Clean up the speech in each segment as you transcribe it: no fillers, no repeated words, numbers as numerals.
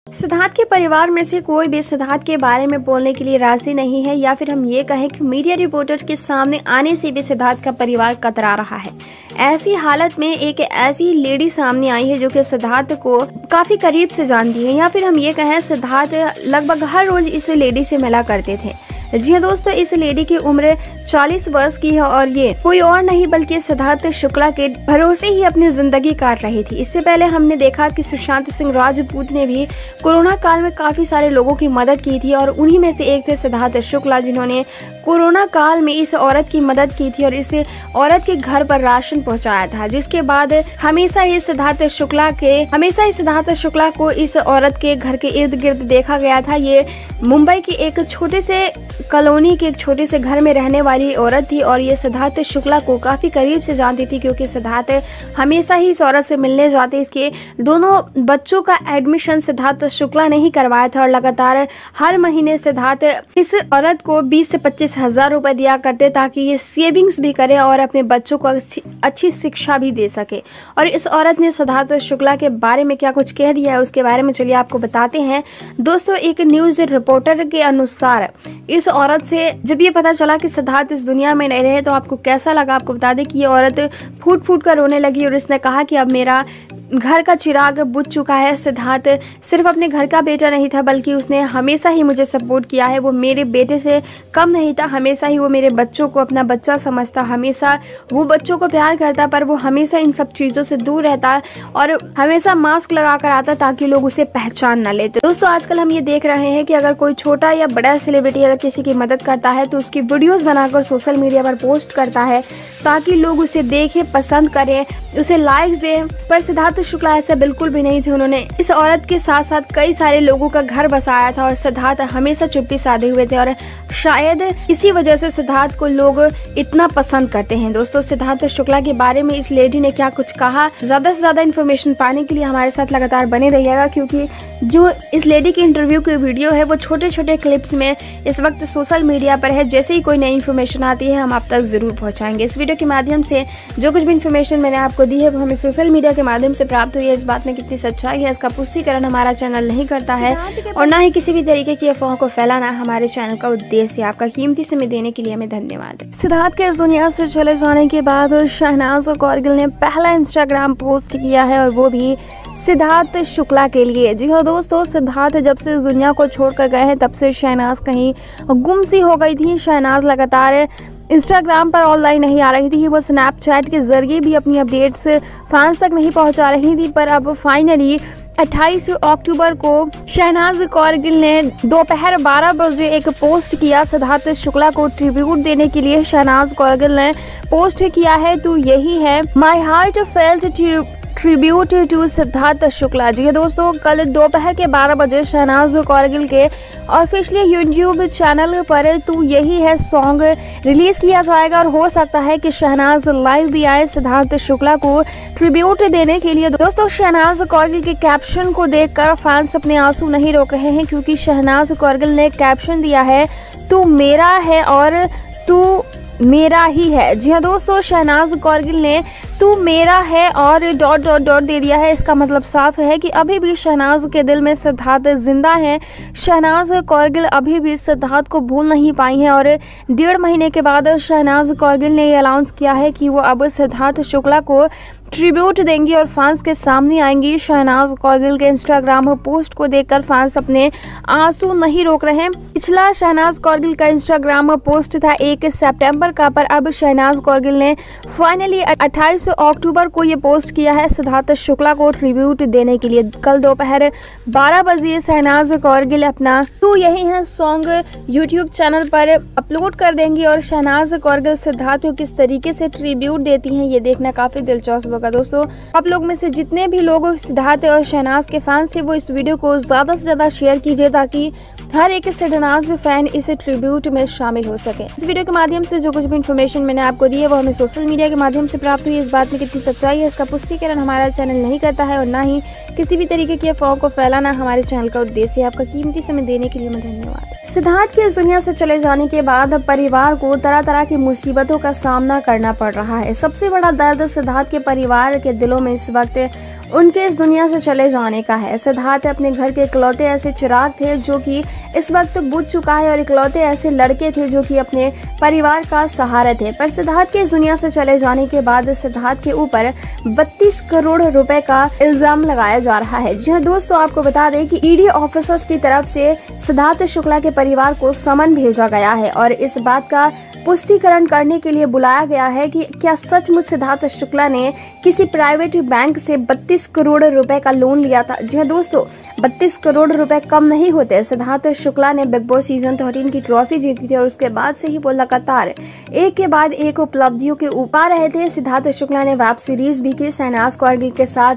सिद्धार्थ के परिवार में से कोई भी सिद्धार्थ के बारे में बोलने के लिए राजी नहीं है, या फिर हम ये कहें कि मीडिया रिपोर्टर्स के सामने आने से भी सिद्धार्थ का परिवार कतरा रहा है। ऐसी हालत में एक ऐसी लेडी सामने आई है जो कि सिद्धार्थ को काफी करीब से जानती है, या फिर हम ये कहें सिद्धार्थ लगभग हर रोज इस लेडी से मिला करते थे। जी हाँ दोस्तों, इस लेडी की उम्र 40 वर्ष की है और ये कोई और नहीं बल्कि सिद्धार्थ शुक्ला के भरोसे ही अपनी जिंदगी काट रही थी। इससे पहले हमने देखा कि सुशांत सिंह राजपूत ने भी कोरोना काल में काफी सारे लोगों की मदद की थी और उन्हीं में से एक थे सिद्धार्थ शुक्ला, जिन्होंने कोरोना काल में इस औरत की मदद की थी और इस औरत के घर पर राशन पहुंचाया था। जिसके बाद हमेशा ही सिद्धार्थ शुक्ला को इस औरत के घर के इर्द गिर्द देखा गया था। ये मुंबई की एक छोटे से कॉलोनी के एक छोटे से घर में रहने वाली औरत थी और ये सिद्धार्थ शुक्ला को काफी करीब से जानती थी, क्योंकि सिद्धार्थ हमेशा ही इस औरत से मिलने जाते। इसके दोनों बच्चों का एडमिशन सिद्धार्थ शुक्ला ने ही करवाया था और लगातार हर महीने सिद्धार्थ इस औरत को 20 से 25 हजार रुपए दिया करते ताकि ये सेविंग्स भी करे और अपने बच्चों को अच्छी शिक्षा भी दे सके। और इस औरत ने सिद्धार्थ शुक्ला के बारे में क्या कुछ कह दिया है उसके बारे में चलिए आपको बताते हैं। दोस्तों, एक न्यूज रिपोर्टर के अनुसार इस औरत से जब ये पता चला कि सिद्धार्थ इस दुनिया में नहीं रहे तो आपको कैसा लगा। आपको बता दें कि ये औरत फूट फूट कर रोने लगी और इसने कहा कि अब मेरा घर का चिराग बुझ चुका है। सिद्धार्थ सिर्फ अपने घर का बेटा नहीं था बल्कि उसने हमेशा ही मुझे सपोर्ट किया है। वो मेरे बेटे से कम नहीं था, हमेशा ही वो मेरे बच्चों को अपना बच्चा समझता, हमेशा वो बच्चों को प्यार करता, पर वो हमेशा इन सब चीज़ों से दूर रहता और हमेशा मास्क लगा कर आता ताकि लोग उसे पहचान न लेते। दोस्तों, आजकल हम ये देख रहे हैं कि अगर कोई छोटा या बड़ा सेलिब्रिटी अगर किसी की मदद करता है तो उसकी वीडियोज़ बनाकर सोशल मीडिया पर पोस्ट करता है ताकि लोग उसे देखें, पसंद करें, उसे लाइक्स दें। पर सिद्धार्थ शुक्ला ऐसे बिल्कुल भी नहीं थे। उन्होंने इस औरत के साथ साथ कई सारे लोगों का घर बसाया था और सिद्धार्थ हमेशा चुप्पी साधे हुए थे और शायद इसी वजह से सिद्धार्थ को लोग इतना पसंद करते हैं। दोस्तों, सिद्धार्थ शुक्ला के बारे में इस लेडी ने क्या कुछ कहा, ज्यादा से ज्यादा इन्फॉर्मेशन पाने के लिए हमारे साथ लगातार बने रहिएगा, क्योंकि जो इस लेडी की इंटरव्यू की वीडियो है वो छोटे छोटे क्लिप्स में इस वक्त सोशल मीडिया पर है। जैसे ही कोई नई इन्फॉर्मेशन आती है हम आप तक जरूर पहुंचाएंगे। इस वीडियो के माध्यम से जो कुछ भी इन्फॉर्मेशन मैंने आपको दी है वो हमें सोशल मीडिया के माध्यम से प्राप्त हुई है। इस बात में कितनी सच्चाई है इसका पुष्टिकरण हमारा चैनल नहीं करता है और ना ही किसी भी तरीके की अफवाहों को फैलाना हमारे चैनल का उद्देश्य है। आपका कीमती समय देने के लिए हमें धन्यवाद। सिद्धार्थ के इस दुनिया से चले जाने के बाद शहनाज कौरगिल ने पहला इंस्टाग्राम पोस्ट किया है और वो भी सिद्धार्थ शुक्ला के लिए। जी हाँ दोस्तों, सिद्धार्थ जब से इस दुनिया को छोड़कर गए हैं तब से शहनाज कहीं गुम सी हो गई थी। शहनाज लगातार इंस्टाग्राम पर ऑनलाइन नहीं आ रही थी, वो स्नैपचैट के जरिए भी अपनी अपडेट्स फैंस तक नहीं पहुंचा रही थी। पर अब फाइनली 28 अक्टूबर को शहनाज कौरगिल ने दोपहर 12 बजे एक पोस्ट किया सिद्धार्थ शुक्ला को ट्रिब्यूट देने के लिए। शहनाज कौरगिल ने पोस्ट किया है, तो यही है, my heartfelt tribute to Siddharth Shukla. जी दोस्तों, कल दोपहर के 12 बजे शहनाज कौरगिल के ऑफिशियल यूट्यूब चैनल पर तो यही है सॉन्ग रिलीज किया जाएगा और हो सकता है कि शहनाज लाइव भी आए सिद्धार्थ शुक्ला को ट्रिब्यूट देने के लिए। दोस्तों, शहनाज कौरगिल के कैप्शन को देखकर फैंस अपने आंसू नहीं रोक रहे हैं, क्योंकि शहनाज कौरगिल ने कैप्शन दिया है, तू मेरा है और तू मेरा ही है। जी हाँ दोस्तों, शहनाज कौरगिल ने तू मेरा है और डॉट डॉट डॉट दे दिया है। इसका मतलब साफ है कि अभी भी शहनाज के दिल में सिद्धार्थ जिंदा है। शहनाज कौरगिल अभी भी सिद्धार्थ को भूल नहीं पाई हैं और 1.5 महीने के बाद शहनाज कौरगिल ने ये अनाउंस किया है कि वो अब सिद्धार्थ शुक्ला को ट्रिब्यूट देंगी और फैंस के सामने आएंगी। शहनाज कौरगिल के इंस्टाग्राम पोस्ट को देखकर फैंस अपने आंसू नहीं रोक रहे हैं। पिछला शहनाज कौरगिल का इंस्टाग्राम पोस्ट था 1 सितंबर का, पर अब शहनाज कौरगिल ने फाइनली 28 अक्टूबर को ये पोस्ट किया है सिद्धार्थ शुक्ला को ट्रिब्यूट देने के लिए। कल दोपहर 12 बजे शहनाज कौरगिल अपना तू यही है सॉन्ग यूट्यूब चैनल पर अपलोड कर देंगी और शहनाज कौरगिल सिद्धार्थ को किस तरीके से ट्रिब्यूट देती हैं ये देखना काफी दिलचस्प होगा। दोस्तों, आप लोग में से जितने भी लोग सिद्धार्थ और शहनाज के फैंस थे वो इस वीडियो को ज्यादा से ज्यादा शेयर कीजिए ताकि हर एक शहनाज फैन इस ट्रिब्यूट में शामिल हो सके। इस वीडियो के माध्यम से जो कुछ भी इन्फॉर्मेशन मैंने आपको दी है वो हमें सोशल मीडिया के माध्यम से प्राप्त हुई। इस बात में कितनी सच्चाई है इसका पुष्टिकरण हमारा चैनल नहीं करता है और ना ही किसी भी तरीके की अफवाहों को फैलाना हमारे चैनल का उद्देश्य है। आपका कीमती समय देने के लिए मैं धन्यवाद। सिद्धार्थ के इस दुनिया से चले जाने के बाद परिवार को तरह तरह की मुसीबतों का सामना करना पड़ रहा है। सबसे बड़ा दर्द सिद्धार्थ के परिवार के दिलों में इस वक्त उनके इस दुनिया से चले जाने का है। सिद्धार्थ अपने घर के इकलौते ऐसे चिराग थे जो कि इस वक्त बुझ चुका है और इकलौते ऐसे लड़के थे जो कि अपने परिवार का सहारा थे। पर सिद्धार्थ के इस दुनिया से चले जाने के बाद सिद्धार्थ के ऊपर 32 करोड़ रुपए का इल्जाम लगाया जा रहा है। जी हाँ दोस्तों, आपको बता दें कि ईडी ऑफिसर्स की तरफ से सिद्धार्थ शुक्ला के परिवार को समन भेजा गया है और इस बात का पुष्टिकरण करने के लिए बुलाया गया है कि क्या सचमुच सिद्धार्थ शुक्ला ने किसी प्राइवेट बैंक से 32 करोड़ रुपए का लोन लिया था। जी हाँ दोस्तों, 32 करोड़ रुपए कम नहीं होते। सिद्धार्थ शुक्ला ने बिग बॉस सीजन 13 की ट्रॉफी जीती थी और उसके बाद से ही वो लगातार एक के बाद एक उपलब्धियों के ऊपर रहे थे। सिद्धार्थ शुक्ला ने वेब सीरीज भी की, शहनाज कौरगिल के साथ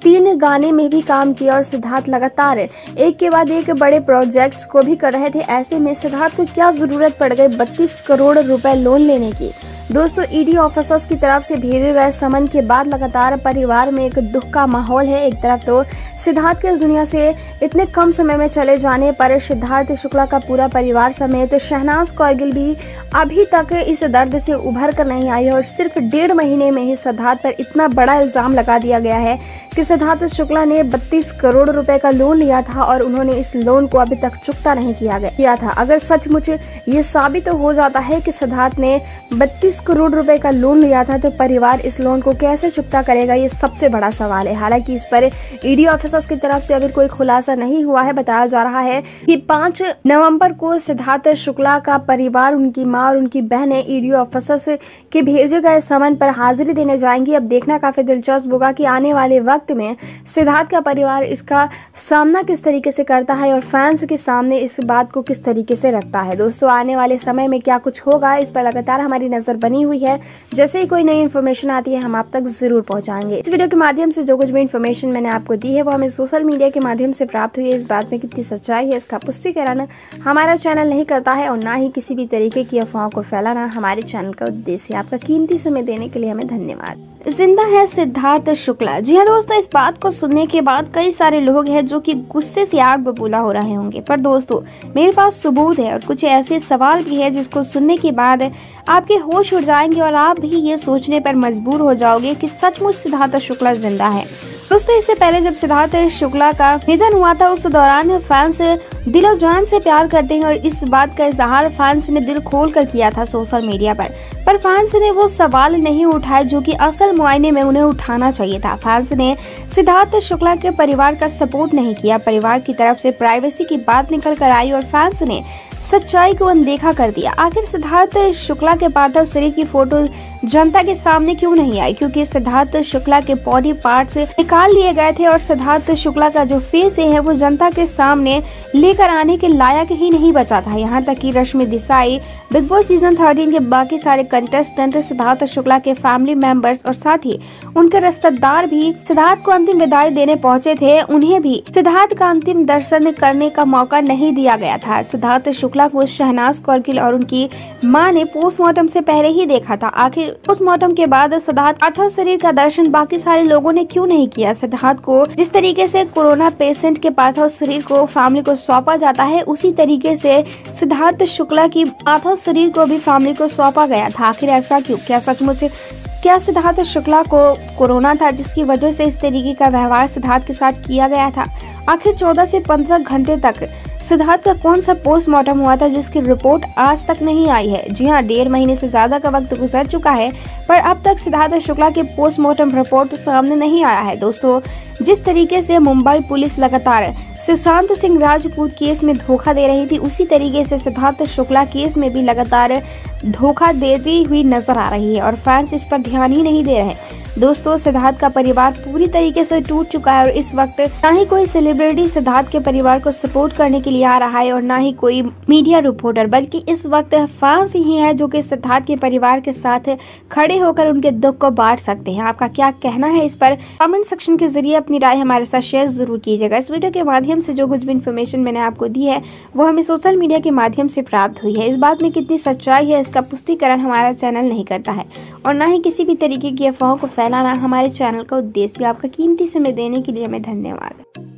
3 गाने में भी काम किया और सिद्धार्थ लगातार एक के बाद एक बड़े प्रोजेक्ट्स को भी कर रहे थे। ऐसे में सिद्धार्थ को क्या जरूरत पड़ गई 32 करोड़ रुपए लोन लेने की। दोस्तों, ईडी ऑफिसर्स की तरफ से भेजे गए समन के बाद लगातार परिवार में एक दुख का माहौल है। एक तरफ तो सिद्धार्थ के इस दुनिया से इतने कम समय में चले जाने पर सिद्धार्थ शुक्ला का पूरा परिवार समेत शहनाज कौरगिल भी अभी तक इस दर्द से उभर कर नहीं आई है और सिर्फ 1.5 महीने में ही सिद्धार्थ पर इतना बड़ा इल्जाम लगा दिया गया है कि सिद्धार्थ शुक्ला ने 32 करोड़ रुपए का लोन लिया था और उन्होंने इस लोन को अभी तक चुकता नहीं किया था। अगर सचमुच ये साबित हो जाता है कि सिद्धार्थ ने 32 करोड़ रुपए का लोन लिया था तो परिवार इस लोन को कैसे चुकता करेगा, ये सबसे बड़ा सवाल है। हालांकि इस पर ईडी ऑफिसर्स की तरफ से अगर कोई खुलासा नहीं हुआ है। बताया जा रहा है कि 5 नवंबर को सिद्धार्थ शुक्ला का परिवार, उनकी मां और उनकी बहनें ईडी ऑफिसर्स के भेजे गए समन पर हाजिरी देने जाएंगी। अब देखना काफी दिलचस्प होगा कि आने वाले वक्त में सिद्धार्थ का परिवार इसका सामना किस तरीके से करता है और फैंस के सामने इस बात को किस तरीके से रखता है। दोस्तों, आने वाले समय में क्या कुछ होगा इस पर लगातार हमारी नजर बनी हुई है। जैसे ही कोई नई इन्फॉर्मेशन आती है हम आप तक जरूर पहुंचाएंगे। इस वीडियो के माध्यम से जो कुछ भी इन्फॉर्मेशन मैंने आपको दी है वो हमें सोशल मीडिया के माध्यम से प्राप्त हुई है। इस बात में कितनी सच्चाई है इसका पुष्टिकरण हमारा चैनल नहीं करता है और ना ही किसी भी तरीके की अफवाहों को फैलाना हमारे चैनल का उद्देश्य है। आपका कीमती समय देने के लिए हमें धन्यवाद। जिंदा है सिद्धार्थ शुक्ला। जी हाँ दोस्तों, इस बात को सुनने के बाद कई सारे लोग हैं जो कि गुस्से से आग बबूला हो रहे होंगे। पर दोस्तों, मेरे पास सबूत है और कुछ ऐसे सवाल भी है जिसको सुनने के बाद आपके होश उड़ जाएंगे और आप भी ये सोचने पर मजबूर हो जाओगे कि सचमुच सिद्धार्थ शुक्ला जिंदा है। दोस्तों, इससे पहले जब सिद्धार्थ शुक्ला का निधन हुआ था उस दौरान फैंस दिलो जान से प्यार करते हैं और इस बात का इजहार फैंस ने दिल खोल कर किया था सोशल मीडिया पर फैंस ने वो सवाल नहीं उठाए जो कि असल मुआयने में उन्हें उठाना चाहिए था। फैंस ने सिद्धार्थ शुक्ला के परिवार का सपोर्ट नहीं किया। परिवार की तरफ से प्राइवेसी की बात निकल कर आई और फैंस ने सच्चाई को अनदेखा कर दिया। आखिर सिद्धार्थ शुक्ला के पार्थिव शरीर की फोटो जनता के सामने क्यों नहीं आई? क्योंकि सिद्धार्थ शुक्ला के बॉडी पार्ट्स निकाल लिए गए थे और सिद्धार्थ शुक्ला का जो फेस है वो जनता के सामने लेकर आने के लायक ही नहीं बचा था। यहाँ तक कि Rashmi Desai, big boss season 13 के बाकी सारे कंटेस्टेंट, सिद्धार्थ शुक्ला के फैमिली मेंबर्स और साथ ही उनके रिश्तेदार भी सिद्धार्थ को अंतिम विदाई देने पहुंचे थे। उन्हें भी सिद्धार्थ का अंतिम दर्शन करने का मौका नहीं दिया गया था। सिद्धार्थ शुक्ला को शहनाज कौरगिल और उनकी मां ने पोस्टमार्टम से पहले ही देखा था। आखिर पोस्टमार्टम के बाद सिद्धार्थ पार्थिव शरीर का दर्शन बाकी सारे लोगों ने क्यों नहीं किया? सिद्धार्थ को जिस तरीके से कोरोना पेशेंट के पार्थिव शरीर को फैमिली को सौंपा जाता है उसी तरीके से सिद्धार्थ शुक्ला की पार्थिव शरीर को भी फैमिली को सौंपा गया था। आखिर ऐसा क्यों? क्या सचमुच क्या सिद्धार्थ शुक्ला को कोरोना था जिसकी वजह से इस तरीके का व्यवहार सिद्धार्थ के साथ किया गया था? आखिर 14 से 15 घंटे तक सिद्धार्थ का कौन सा पोस्टमार्टम हुआ था जिसकी रिपोर्ट आज तक नहीं आई है? जी हाँ, 1.5 महीने से ज्यादा का वक्त गुजर चुका है पर अब तक सिद्धार्थ शुक्ला के पोस्टमार्टम रिपोर्ट सामने नहीं आया है। दोस्तों, जिस तरीके से मुंबई पुलिस लगातार सुशांत सिंह राजपूत केस में धोखा दे रही थी उसी तरीके से सिद्धार्थ शुक्ला केस में भी लगातार धोखा देती हुई नजर आ रही है और फैंस इस पर ध्यान ही नहीं दे रहे। दोस्तों, सिद्धार्थ का परिवार पूरी तरीके से टूट चुका है और इस वक्त ना ही कोई सेलिब्रिटी सिद्धार्थ के परिवार को सपोर्ट करने के लिए आ रहा है और ना ही कोई मीडिया रिपोर्टर, बल्कि इस वक्त फैंस ही है जो कि सिद्धार्थ के परिवार के साथ खड़े होकर उनके दुख को बांट सकते हैं। आपका क्या कहना है इस पर? कमेंट सेक्शन के जरिए अपनी राय हमारे साथ शेयर जरूर कीजिएगा। इस वीडियो के माध्यम से जो कुछ भी इन्फॉर्मेशन मैंने आपको दी है वो हमें सोशल मीडिया के माध्यम से प्राप्त हुई है। इस बात में कितनी सच्चाई है इसका पुष्टिकरण हमारा चैनल नहीं करता है और ना ही किसी भी तरीके की अफवाहों को फैलाना हमारे चैनल का उद्देश्य। आपका कीमती समय देने के लिए हमें धन्यवाद।